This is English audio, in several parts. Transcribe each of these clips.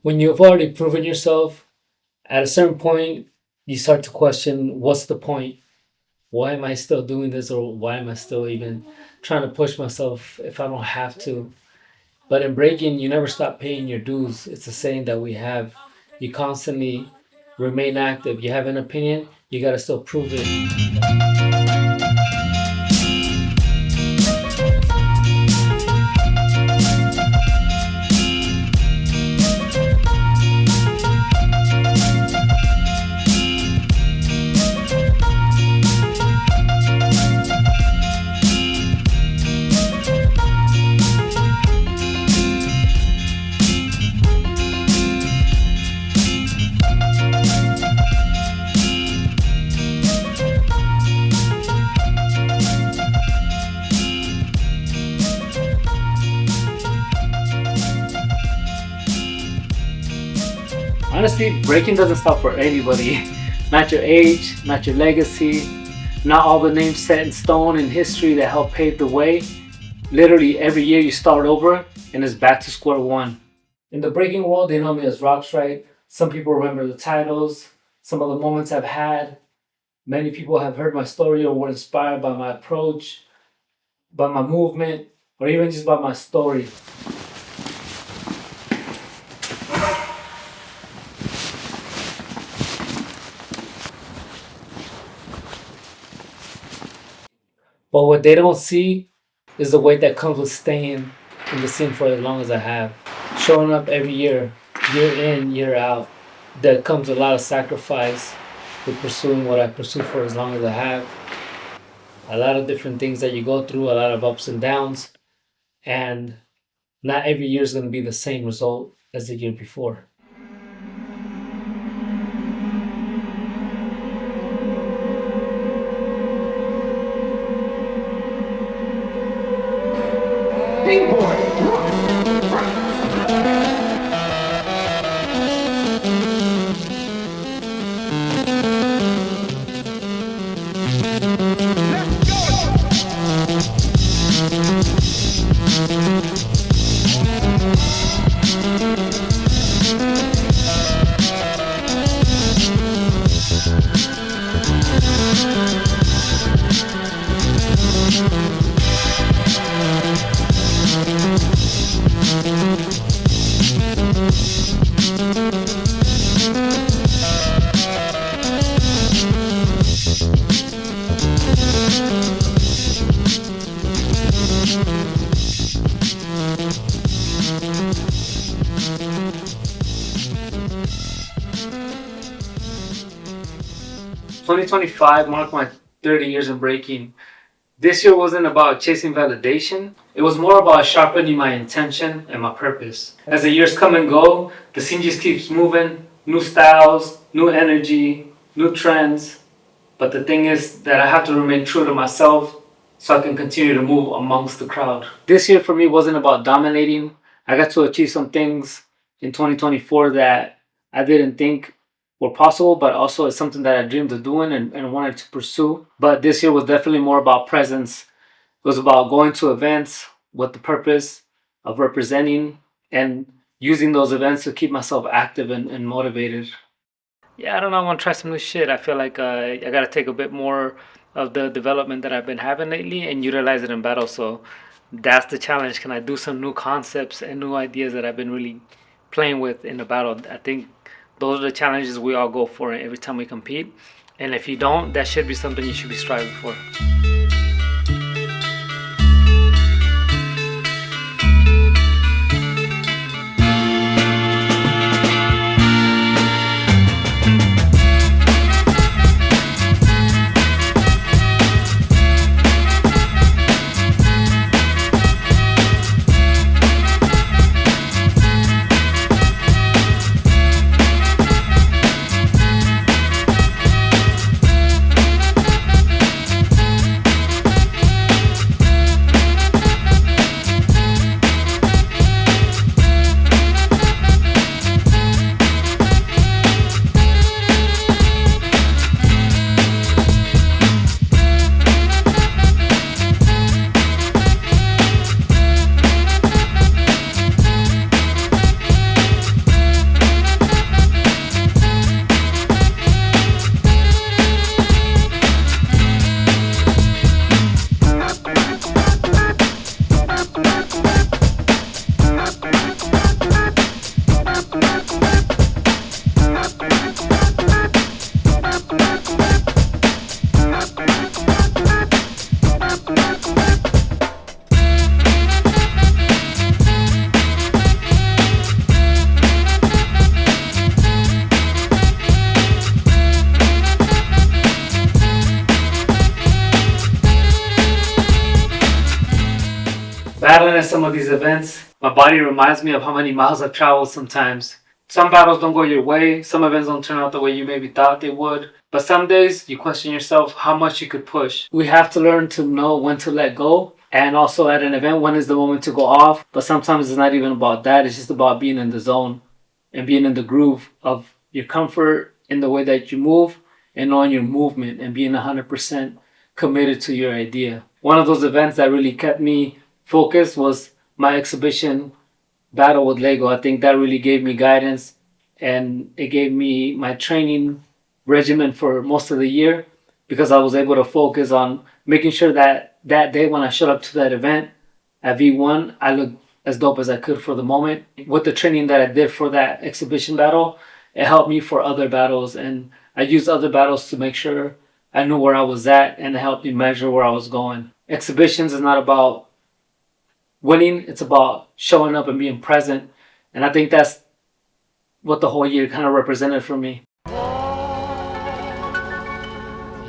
When you've already proven yourself, at a certain point, you start to question what's the point? Why am I still doing this, or why am I still even trying to push myself if I don't have to? But in breaking, you never stop paying your dues. It's a saying that we have. You constantly remain active. You have an opinion, you gotta still prove it. Honestly, breaking doesn't stop for anybody. Not your age, not your legacy, not all the names set in stone in history that helped pave the way. Literally, every year you start over and it's back to square one. In the breaking world, they know me as Rocks, right? Some people remember the titles, some of the moments I've had. Many people have heard my story or were inspired by my approach, by my movement, or even just by my story. But what they don't see is the weight that comes with staying in the scene for as long as I have. Showing up every year in, year out. There comes a lot of sacrifice with pursuing what I pursue for as long as I have. A lot of different things that you go through, a lot of ups and downs, and not every year is going to be the same result as the year before. Big boy. "2025 marked my 30 years in breaking. This year wasn't about chasing validation. It was more about sharpening my intention and my purpose. As the years come and go, the scene just keeps moving. New styles, new energy, new trends. But the thing is that I have to remain true to myself so I can continue to move amongst the crowd. This year for me wasn't about dominating. I got to achieve some things in 2024 that I didn't think were possible, but also it's something that I dreamed of doing and wanted to pursue. But this year was definitely more about presence. It was about going to events with the purpose of representing and using those events to keep myself active and motivated. Yeah, I don't know. I want to try some new shit. I feel like I got to take a bit more of the development that I've been having lately and utilize it in battle. So that's the challenge. Can I do some new concepts and new ideas that I've been really playing with in the battle? I think those are the challenges we all go for every time we compete. And if you don't, that should be something you should be striving for. attend some of these events, my body reminds me of how many miles I've traveled sometimes. Some battles don't go your way, some events don't turn out the way you maybe thought they would, but some days you question yourself how much you could push. We have to learn to know when to let go, and also at an event, when is the moment to go off. But sometimes it's not even about that, it's just about being in the zone and being in the groove of your comfort in the way that you move and knowing your movement and being 100% committed to your idea. One of those events that really kept me focused was my exhibition battle with Lego. I think that really gave me guidance, and it gave me my training regimen for most of the year, because I was able to focus on making sure that that day when I showed up to that event at V1, I looked as dope as I could for the moment. With the training that I did for that exhibition battle, it helped me for other battles, and I used other battles to make sure I knew where I was at, and it helped me measure where I was going. Exhibitions is not about winning, it's about showing up and being present, and I think that's what the whole year kind of represented for me.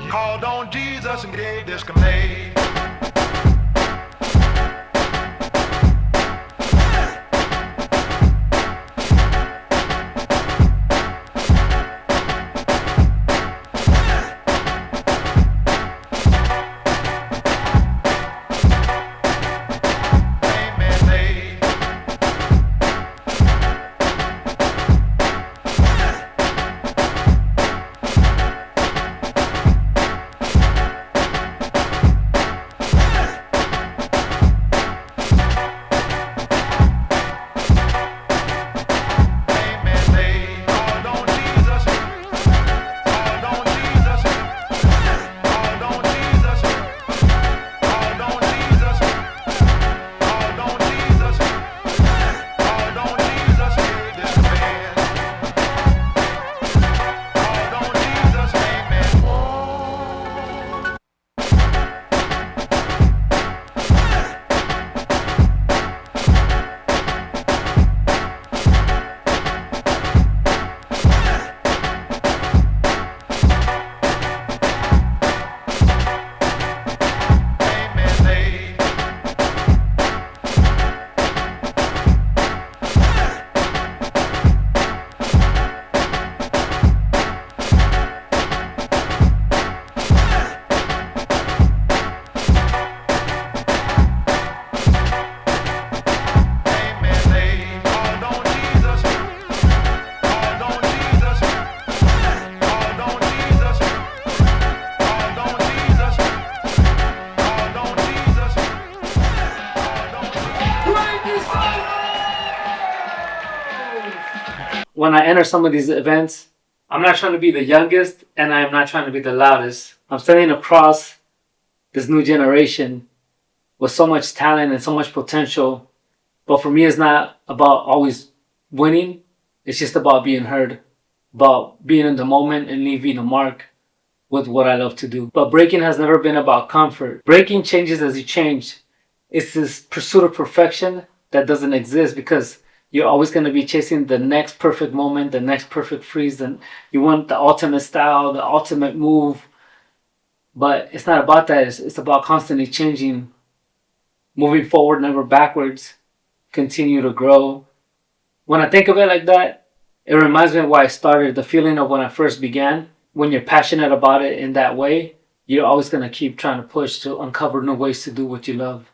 Called on Jesus and gave this command. When I enter some of these events, I'm not trying to be the youngest, and I'm not trying to be the loudest. I'm standing across this new generation with so much talent and so much potential. But for me, it's not about always winning. It's just about being heard, about being in the moment and leaving a mark with what I love to do. But breaking has never been about comfort. Breaking changes as you change. It's this pursuit of perfection that doesn't exist, because you're always going to be chasing the next perfect moment, the next perfect freeze, and you want the ultimate style, the ultimate move. But it's not about that. It's about constantly changing, moving forward, never backwards, continue to grow. When I think of it like that, it reminds me of why I started, the feeling of when I first began. When you're passionate about it in that way, you're always going to keep trying to push to uncover new ways to do what you love.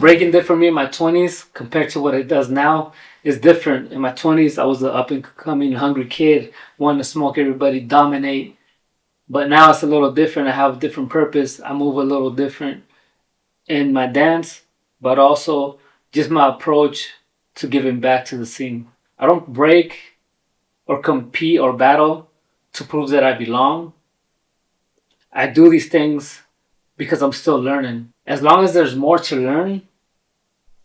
breaking did for me in my 20s compared to what it does now is different. In my 20s, I was an up and coming hungry kid, wanting to smoke everybody, dominate. But now it's a little different. I have a different purpose. I move a little different in my dance, but also just my approach to giving back to the scene. I don't break or compete or battle to prove that I belong. I do these things because I'm still learning. As long as there's more to learn,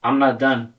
I'm not done.